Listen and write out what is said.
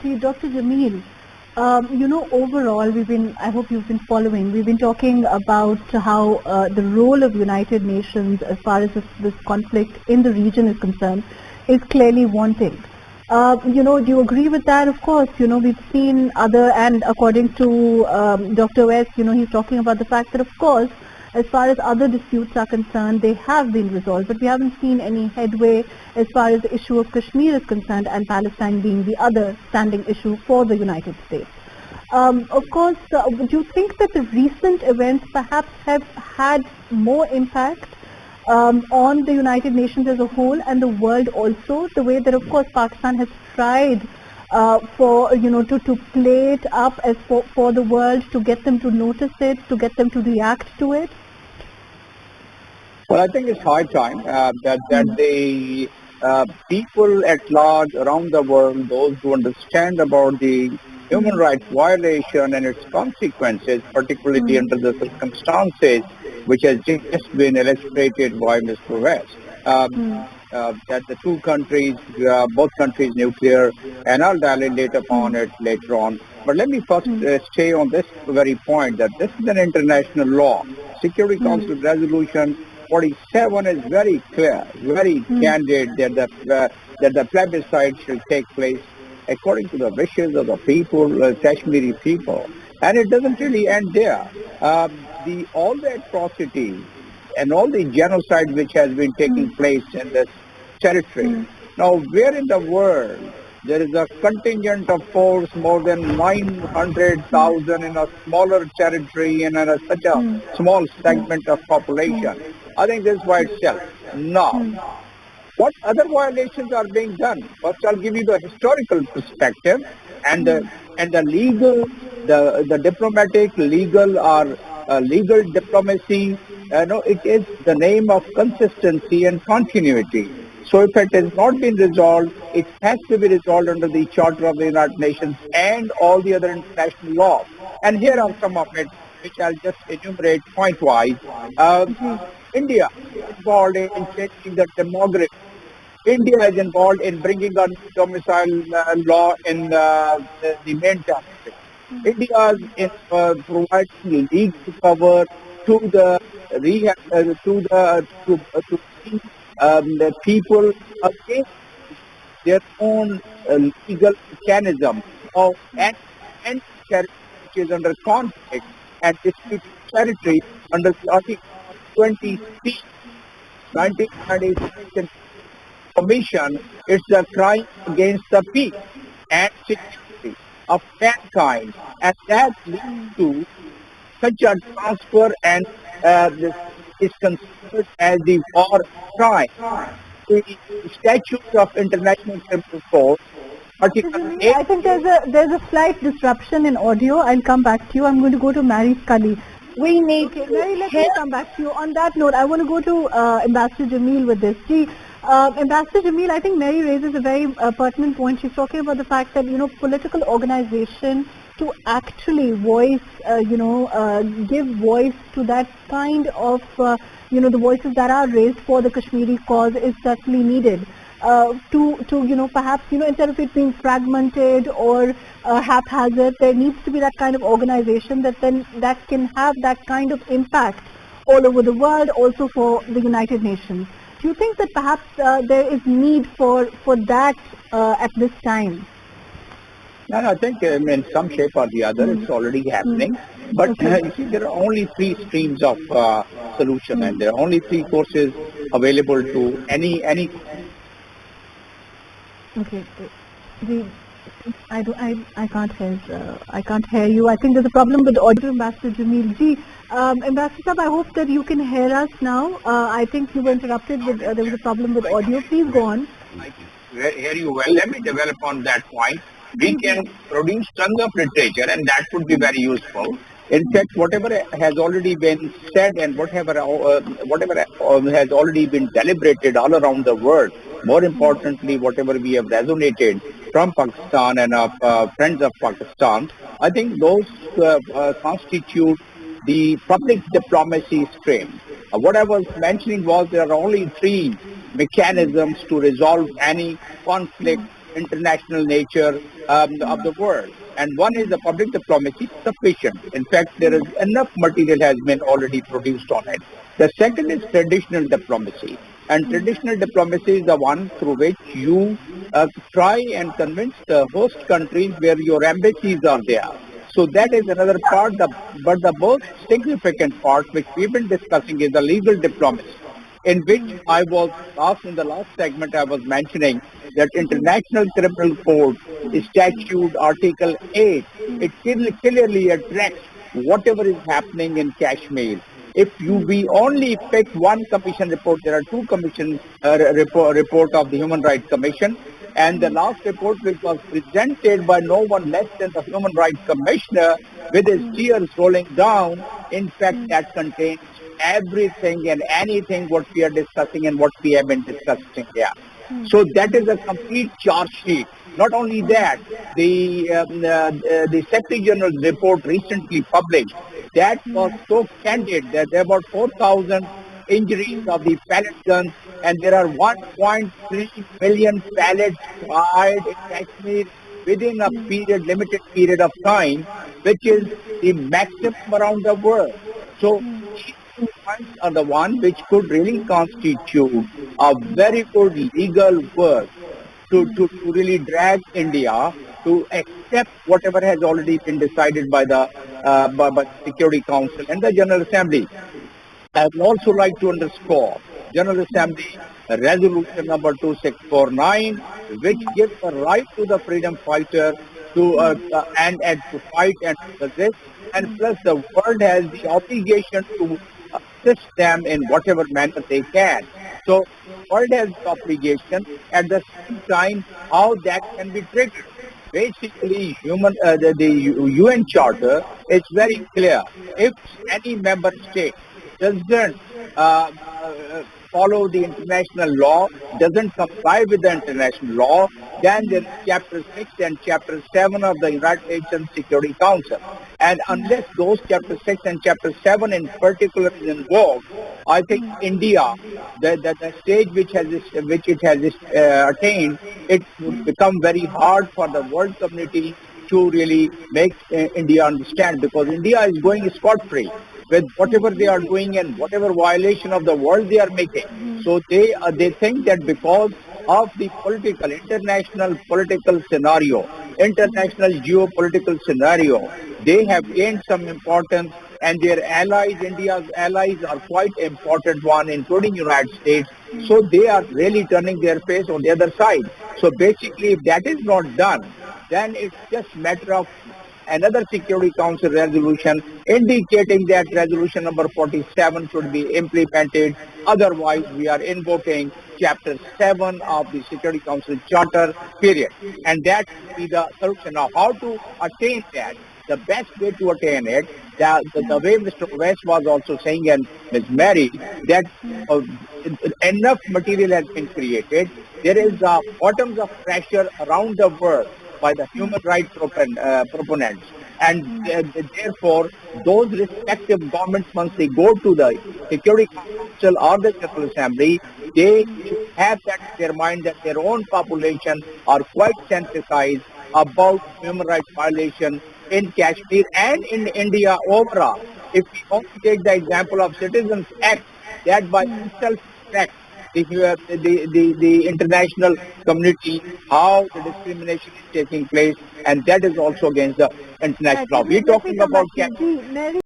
Ji, Dr. Jameel, overall, I hope you've been following, we've been talking about how the role of United Nations as far as this conflict in the region is concerned is clearly wanting. Do you agree with that? Of course, we've seen and according to Dr. West, he's talking about the fact that, of course, as far as other disputes are concerned, they have been resolved, but we haven't seen any headway as far as the issue of Kashmir is concerned, and Palestine being the other standing issue for the United States. Of course, do you think that the recent events perhaps have had more impact on the United Nations as a whole and the world also, the way that, of course, Pakistan has tried to play it up as for the world, to get them to notice it, to get them to react to it? Well, I think it's high time that the people at large around the world, those who understand about the human rights violation and its consequences, particularly under the circumstances which has just been illustrated by Mr. West, that the two countries, both countries nuclear, and I'll dilate upon it later on. But let me first stay on this very point, that this is an international law. Security Council Resolution 47 is very clear, very candid, that the plebiscite should take place according to the wishes of the people, Kashmiri people. And it doesn't really end there. All the atrocities and all the genocide which has been taking place in this territory. Now, where in the world there is a contingent of force more than 900,000 in a smaller territory and in such a small segment of population? I think this is by itself. Now, what other violations are being done? First, I'll give you the historical perspective and the legal, the diplomatic, legal or legal diplomacy. It is the name of consistency and continuity. So if it has not been resolved, it has to be resolved under the Charter of the United Nations and all the other international laws. And here are some of it, which I'll just enumerate point-wise. India is involved in changing the demography. India is involved in bringing a domicile law in the main territory. India is providing legal cover to the people against their own legal mechanism of and territory which is under conflict and disputed territory under the Article 20C 1996 Commission. It's a crime against the peace and security of mankind, and that leads to such a transfer, and this is considered as the war crime. The Statute of International Criminal Court, Article 8. I think there's a slight disruption in audio. I'll come back to you. I'm going to go to Mary Scully. Mary, let me come back to you. On that note, I want to go to Ambassador Jameel with this. Ambassador Jameel, I think Mary raises a very pertinent point. She's talking about the fact that, political organization to actually voice, give voice to that kind of, the voices that are raised for the Kashmiri cause is certainly needed. Perhaps, instead of it being fragmented or haphazard, there needs to be that kind of organization that can have that kind of impact all over the world, also for the United Nations. Do you think that perhaps there is need for that at this time? No, I think in some shape or the other it's already happening. But you see, there are only three streams of solution, and there are only three courses available to any. Okay. I can't hear. I can't hear you. I think there's a problem with audio, Ambassador Jameel ji. Ambassador Sahab, I hope that you can hear us now. I think you were interrupted with there was a problem with audio. Please go on. I can hear you well. Let me develop on that point. We can produce tons of literature, and that would be very useful. In fact, whatever has already been said and whatever has already been deliberated all around the world, more importantly, whatever we have resonated from Pakistan and our friends of Pakistan, I think those constitute the public diplomacy stream. What I was mentioning was there are only three mechanisms to resolve any conflict international nature of the world. And one is the public diplomacy sufficient. In fact, there is enough material has been already produced on it. The second is traditional diplomacy. And traditional diplomacy is the one through which you try and convince the host countries where your embassies are there. So that is another part. But the most significant part, which we've been discussing, is the legal diplomacy, in which I was asked in the last segment. I was mentioning that International Criminal Court Statute Article 8, it clearly addresses whatever is happening in Kashmir. If we only pick one commission report, there are two commission report of the Human Rights Commission, and the last report, which was presented by no one less than the Human Rights Commissioner with his tears rolling down, in fact, that contains everything and anything what we are discussing and what we have been discussing here. So that is a complete charge sheet. Not only that, the Secretary General's report recently published, that was so candid that there were 4,000 injuries of the pellet guns, and there are 1.3 million pellets fired in Kashmir within a limited period of time, which is the maximum around the world. So these two points are the one which could really constitute a very good legal work to really drag India to accept whatever has already been decided by the Security Council and the General Assembly. I would also like to underscore General Assembly Resolution number 2649, which gives the right to the freedom fighter to and to fight and to resist, and plus the world has the obligation to assist them in whatever manner they can. So world has the obligation. At the same time, how that can be triggered. Basically, the UN Charter is very clear. If any member state doesn't follow the international law, doesn't comply with the international law, then there is Chapter 6 and Chapter 7 of the United Nations Security Council. And unless those Chapter 6 and Chapter 7 in particular is involved, I think India, the stage which it has attained, it would become very hard for the world community to really make India understand, because India is going scot-free with whatever they are doing and whatever violation of the world they are making. So they think that because of the international political scenario, international geopolitical scenario, they have gained some importance, and their allies, India's allies, are quite important one, including United States. So they are really turning their face on the other side. So basically, if that is not done, then it's just matter of another Security Council resolution indicating that resolution number 47 should be implemented. Otherwise, we are invoking Chapter 7 of the Security Council Charter, period. And that will be the solution. Now, how to attain that? The best way to attain it, the way Mr. West was also saying, and Ms. Mary, that enough material has been created. There is a bottoms of pressure around the world by the human rights proponents. And therefore, those respective governments, once they go to the Security Council or the General Assembly, they should have that in their mind that their own population are quite sensitized about human rights violation in Kashmir and in India overall. If we only take the example of Citizens Act, that by itself reflects the international community, how the discrimination is taking place, and that is also against the international law. We're talking about Kashmir.